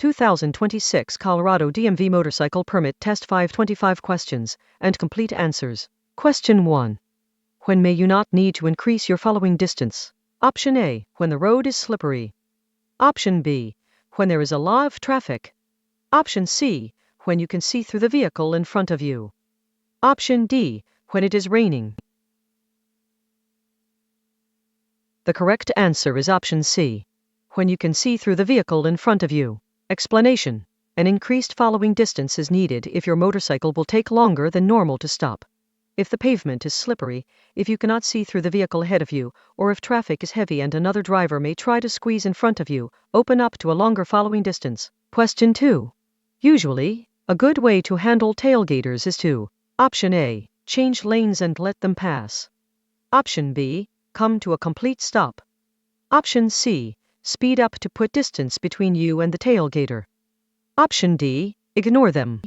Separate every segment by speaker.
Speaker 1: 2026 Colorado DMV Motorcycle Permit Test 525 questions and complete answers. Question 1. When may you not need to increase your following distance? Option A, when the road is slippery. Option B, when there is a lot of traffic. Option C, when you can see through the vehicle in front of you. Option D, when it is raining. The correct answer is option C, when you can see through the vehicle in front of you. Explanation. An increased following distance is needed if your motorcycle will take longer than normal to stop. If the pavement is slippery, if you cannot see through the vehicle ahead of you, or if traffic is heavy and another driver may try to squeeze in front of you, open up to a longer following distance. Question 2. Usually, a good way to handle tailgaters is to: Option A, change lanes and let them pass. Option B, come to a complete stop. Option C, speed up to put distance between you and the tailgater. Option D, ignore them.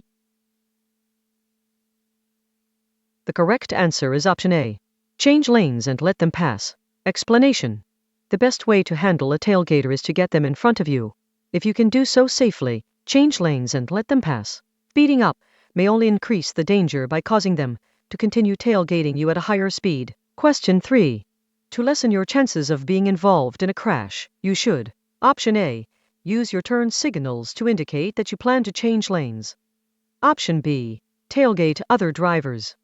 Speaker 1: The correct answer is option A, change lanes and let them pass. Explanation. The best way to handle a tailgater is to get them in front of you. If you can do so safely, change lanes and let them pass. Speeding up may only increase the danger by causing them to continue tailgating you at a higher speed. Question 3. To lessen your chances of being involved in a crash, you should: Option A, use your turn signals to indicate that you plan to change lanes. Option B, tailgate other drivers.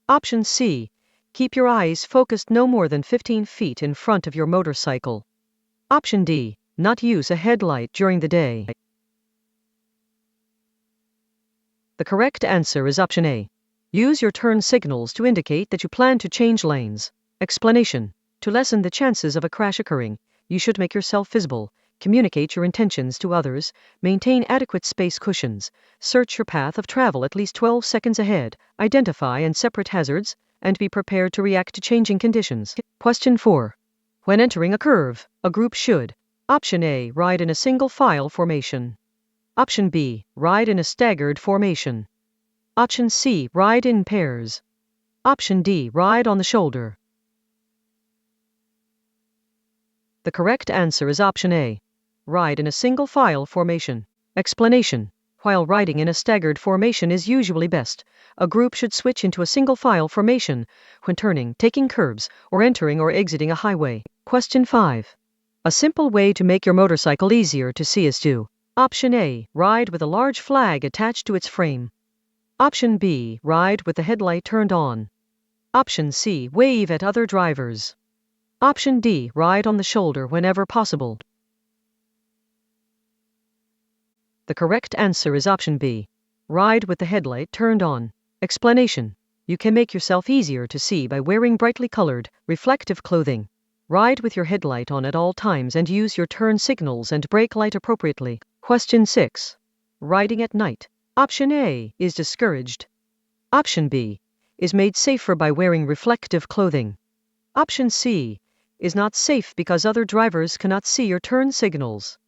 Speaker 1: Option C, keep your eyes focused no more than 15 feet in front of your motorcycle. Option D, not use a headlight during the day. The correct answer is option A. Use your turn signals to indicate that you plan to change lanes. Explanation. To lessen the chances of a crash occurring, you should make yourself visible, communicate your intentions to others, maintain adequate space cushions, search your path of travel at least 12 seconds ahead, identify and separate hazards, and be prepared to react to changing conditions. Question 4. When entering a curve, a group should: Option A, ride in a single file formation. Option B, ride in a staggered formation. Option C, ride in pairs. Option D, ride on the shoulder. The correct answer is option A, ride in a single file formation. Explanation. While riding in a staggered formation is usually best, a group should switch into a single file formation when turning, taking curbs, or entering or exiting a highway. Question 5. A simple way to make your motorcycle easier to see is to: Option A, ride with a large flag attached to its frame. Option B, ride with the headlight turned on. Option C, wave at other drivers. Option D, ride on the shoulder whenever possible. The correct answer is option B, ride with the headlight turned on. Explanation. You can make yourself easier to see by wearing brightly colored, reflective clothing. Ride with your headlight on at all times and use your turn signals and brake light appropriately. Question 6. Riding at night. Option A is discouraged. Option B is made safer by wearing reflective clothing. Option C is not safe because other drivers cannot see your turn signals.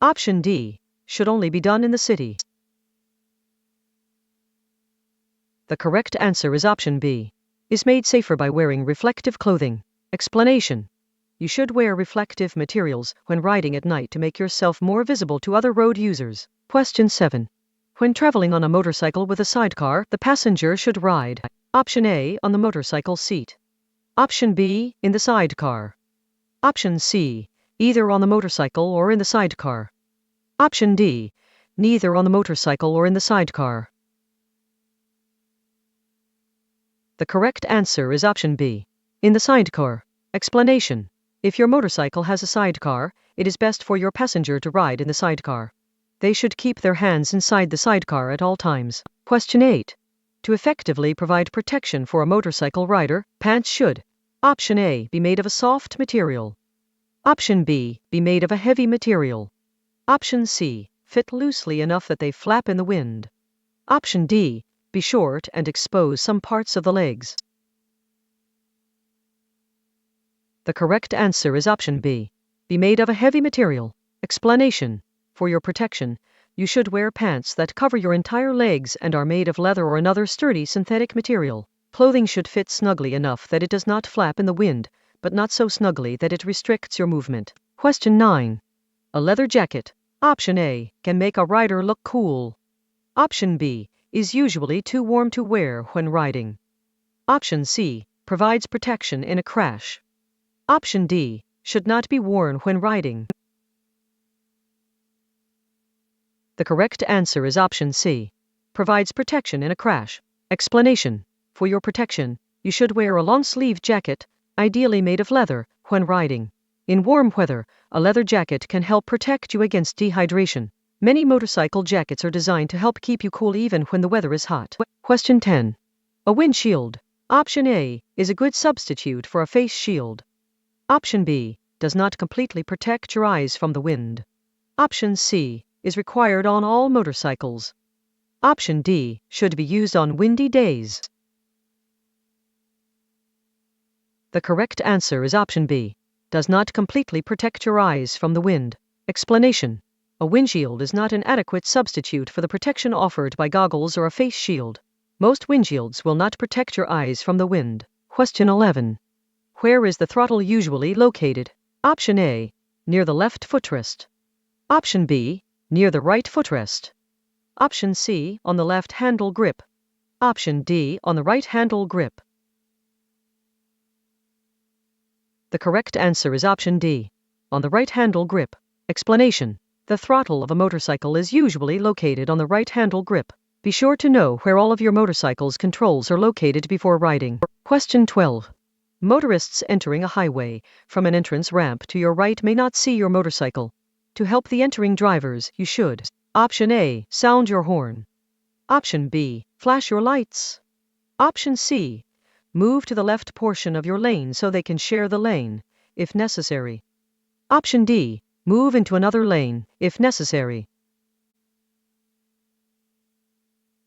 Speaker 1: Option D should only be done in the city. The correct answer is option B, is made safer by wearing reflective clothing. Explanation. You should wear reflective materials when riding at night to make yourself more visible to other road users. Question 7. When traveling on a motorcycle with a sidecar, the passenger should ride: Option A, on the motorcycle seat. Option B, in the sidecar. Option C, either on the motorcycle or in the sidecar. Option D, neither on the motorcycle or in the sidecar. The correct answer is option B, in the sidecar. Explanation. If your motorcycle has a sidecar, it is best for your passenger to ride in the sidecar. They should keep their hands inside the sidecar at all times. Question 8. To effectively provide protection for a motorcycle rider, pants should: Option A, be made of a soft material. Option B, be made of a heavy material. Option C, fit loosely enough that they flap in the wind. Option D, be short and expose some parts of the legs. The correct answer is option B, be made of a heavy material. Explanation. For your protection, you should wear pants that cover your entire legs and are made of leather or another sturdy synthetic material. Clothing should fit snugly enough that it does not flap in the wind, but not so snugly that it restricts your movement. Question 9. A leather jacket. Option A can make a rider look cool. Option B is usually too warm to wear when riding. Option C provides protection in a crash. Option D should not be worn when riding. The correct answer is option C. Provides protection in a crash. Explanation. For your protection, you should wear a long-sleeve jacket, ideally made of leather, when riding. In warm weather, a leather jacket can help protect you against dehydration. Many motorcycle jackets are designed to help keep you cool even when the weather is hot. Question 10. A windshield. Option A is a good substitute for a face shield. Option B does not completely protect your eyes from the wind. Option C is required on all motorcycles. Option D should be used on windy days. The correct answer is option B. Does not completely protect your eyes from the wind. Explanation. A windshield is not an adequate substitute for the protection offered by goggles or a face shield. Most windshields will not protect your eyes from the wind. Question 11. Where is the throttle usually located? Option A. Near the left footrest. Option B. Near the right footrest. Option C. On the left handle grip. Option D. On the right handle grip. The correct answer is option D. On the right handle grip. Explanation. The throttle of a motorcycle is usually located on the right handle grip. Be sure to know where all of your motorcycle's controls are located before riding. Question 12. Motorists entering a highway from an entrance ramp to your right may not see your motorcycle. To help the entering drivers, you should: Option A. Sound your horn. Option B. Flash your lights. Option C. Move to the left portion of your lane so they can share the lane, if necessary. Option D. Move into another lane, if necessary.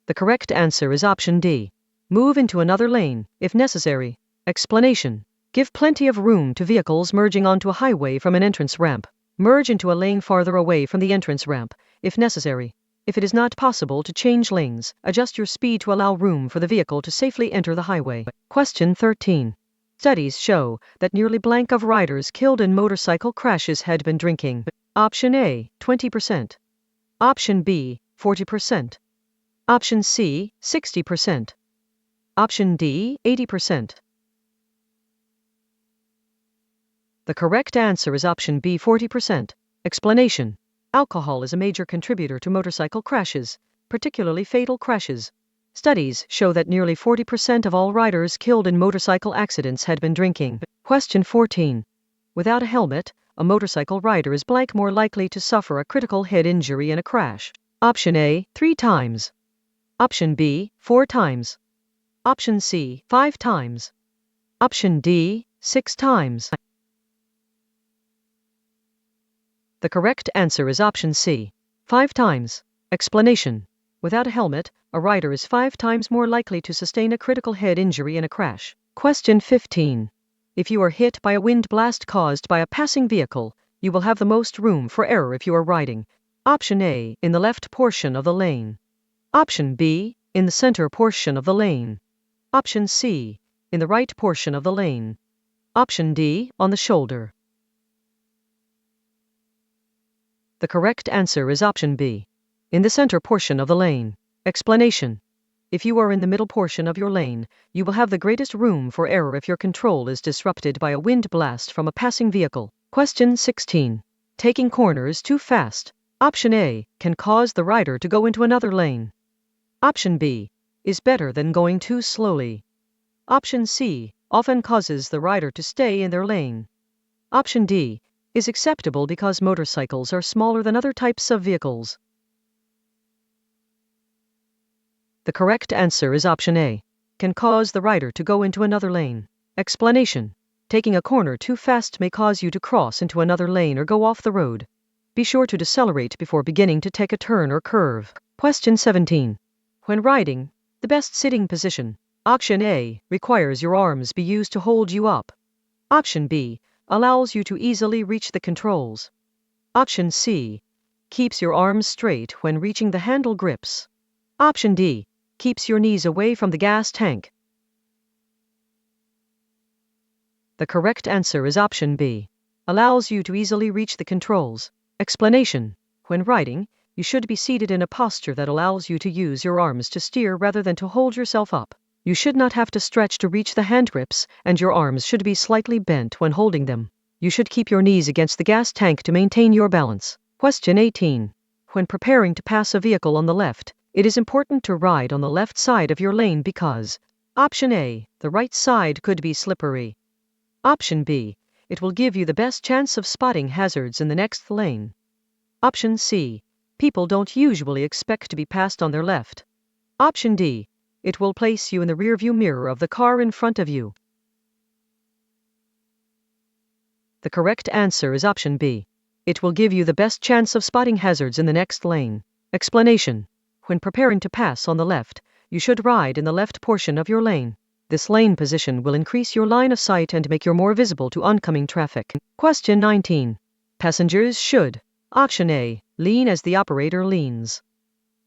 Speaker 1: The correct answer is option D. Move into another lane, if necessary. Explanation. Give plenty of room to vehicles merging onto a highway from an entrance ramp. Merge into a lane farther away from the entrance ramp, if necessary. If it is not possible to change lanes, adjust your speed to allow room for the vehicle to safely enter the highway. Question 13. Studies show that nearly blank of riders killed in motorcycle crashes had been drinking. Option A, 20%. Option B, 40%. Option C, 60%. Option D, 80%. The correct answer is option B, 40%. Explanation. Alcohol is a major contributor to motorcycle crashes, particularly fatal crashes. Studies show that nearly 40% of all riders killed in motorcycle accidents had been drinking. Question 14. Without a helmet, a motorcycle rider is blank more likely to suffer a critical head injury in a crash. Option A, 3 times. Option B, 4 times. Option C, 5 times. Option D, 6 times. The correct answer is option C, 5 times. Explanation. Without a helmet, a rider is 5 times more likely to sustain a critical head injury in a crash. Question 15. If you are hit by a wind blast caused by a passing vehicle, you will have the most room for error if you are riding. Option A, in the left portion of the lane. Option B, in the center portion of the lane. Option C, in the right portion of the lane. Option D, on the shoulder. The correct answer is option B, in the center portion of the lane. Explanation. If you are in the middle portion of your lane, you will have the greatest room for error if your control is disrupted by a wind blast from a passing vehicle. Question 16. Taking corners too fast. Option A, can cause the rider to go into another lane. Option B, is better than going too slowly. Option C, often causes the rider to stay in their lane. Option D, is acceptable because motorcycles are smaller than other types of vehicles. The correct answer is option A, can cause the rider to go into another lane. Explanation. Taking a corner too fast may cause you to cross into another lane or go off the road. Be sure to decelerate before beginning to take a turn or curve. Question 17. When riding, the best sitting position. Option A, requires your arms be used to hold you up. Option B, allows you to easily reach the controls. Option C, keeps your arms straight when reaching the handle grips. Option D, keeps your knees away from the gas tank. The correct answer is option B, allows you to easily reach the controls. Explanation. When riding, you should be seated in a posture that allows you to use your arms to steer rather than to hold yourself up. You should not have to stretch to reach the hand grips, and your arms should be slightly bent when holding them. You should keep your knees against the gas tank to maintain your balance. Question 18. When preparing to pass a vehicle on the left, it is important to ride on the left side of your lane because Option A, the right side could be slippery. Option B, it will give you the best chance of spotting hazards in the next lane. Option C, people don't usually expect to be passed on their left. Option D, it will place you in the rearview mirror of the car in front of you. The correct answer is option B. It will give you the best chance of spotting hazards in the next lane. Explanation. When preparing to pass on the left, you should ride in the left portion of your lane. This lane position will increase your line of sight and make you more visible to oncoming traffic. Question 19. Passengers should Option A, lean as the operator leans.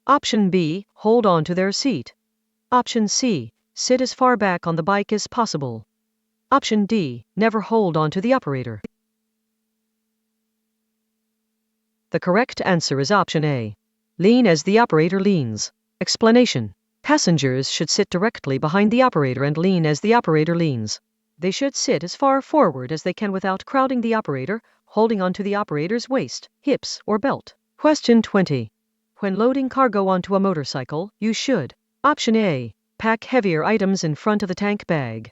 Speaker 1: Option B, hold on to their seat. Option C, sit as far back on the bike as possible. Option D, never hold on to the operator. The correct answer is option A. Lean as the operator leans. Explanation. Passengers should sit directly behind the operator and lean as the operator leans. They should sit as far forward as they can without crowding the operator, holding onto the operator's waist, hips, or belt. Question 20. When loading cargo onto a motorcycle, you should Option A, pack heavier items in front of the tank bag.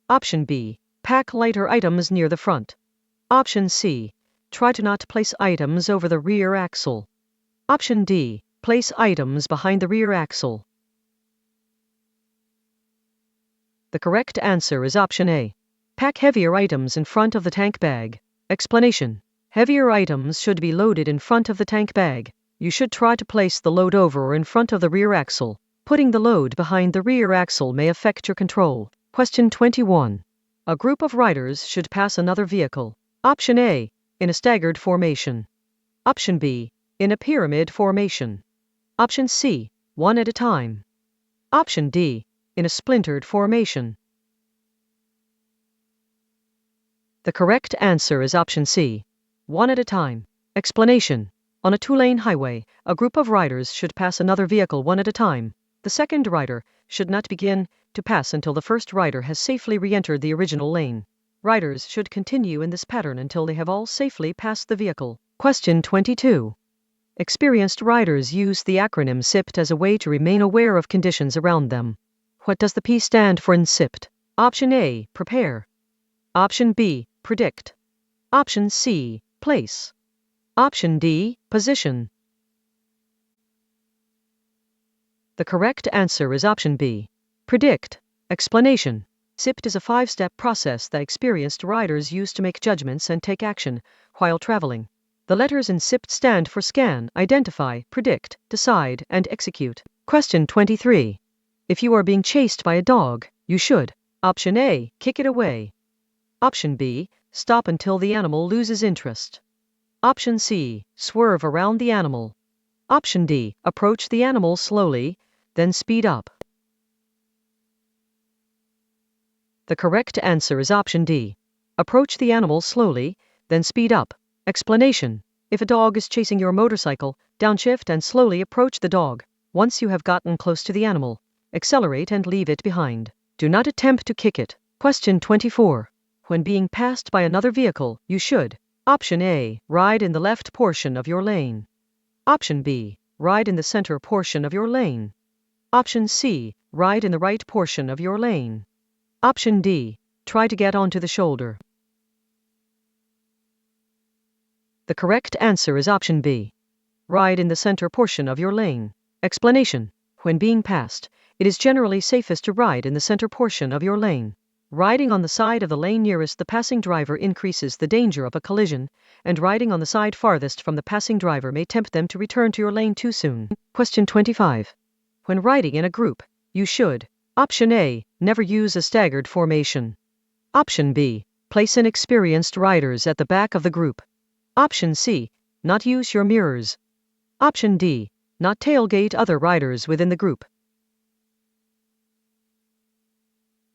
Speaker 1: Option B, pack lighter items near the front. Option C, try to not place items over the rear axle. Option D, place items behind the rear axle. The correct answer is option A. Pack heavier items in front of the tank bag. Explanation. Heavier items should be loaded in front of the tank bag. You should try to place the load over or in front of the rear axle. Putting the load behind the rear axle may affect your control. Question 21. A group of riders should pass another vehicle. Option A, in a staggered formation. Option B, in a pyramid formation. Option C, one at a time. Option D, in a splintered formation. The correct answer is option C, one at a time. Explanation. On a two-lane highway, a group of riders should pass another vehicle one at a time. The second rider should not begin to pass until the first rider has safely re-entered the original lane. Riders should continue in this pattern until they have all safely passed the vehicle. Question 22. Experienced riders use the acronym SIPT as a way to remain aware of conditions around them. What does the P stand for in SIPT? Option A, prepare. Option B, predict. Option C, place. Option D, position. The correct answer is option B, predict. Explanation. SIPT is a 5-step process that experienced riders use to make judgments and take action while traveling. The letters in SIPT stand for scan, identify, predict, decide, and execute. Question 23. If you are being chased by a dog, you should Option A, kick it away. Option B, stop until the animal loses interest. Option C, swerve around the animal. Option D, approach the animal slowly, then speed up. The correct answer is option D. Approach the animal slowly, then speed up. Explanation. If a dog is chasing your motorcycle, downshift and slowly approach the dog. Once you have gotten close to the animal, accelerate and leave it behind. Do not attempt to kick it. Question 24. When being passed by another vehicle, you should Option A, ride in the left portion of your lane. Option B, ride in the center portion of your lane. Option C, ride in the right portion of your lane. Option D, try to get onto the shoulder. The correct answer is option B. Ride in the center portion of your lane. Explanation. When being passed, it is generally safest to ride in the center portion of your lane. Riding on the side of the lane nearest the passing driver increases the danger of a collision, and riding on the side farthest from the passing driver may tempt them to return to your lane too soon. Question 25. When riding in a group, you should Option A, never use a staggered formation. Option B, place inexperienced riders at the back of the group. Option C, not use your mirrors. Option D, not tailgate other riders within the group.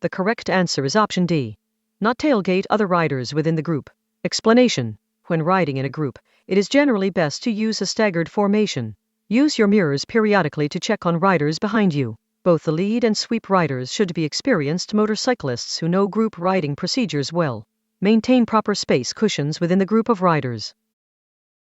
Speaker 1: The correct answer is option D, not tailgate other riders within the group. Explanation. When riding in a group, it is generally best to use a staggered formation. Use your mirrors periodically to check on riders behind you. Both the lead and sweep riders should be experienced motorcyclists who know group riding procedures well. Maintain proper space cushions within the group of riders.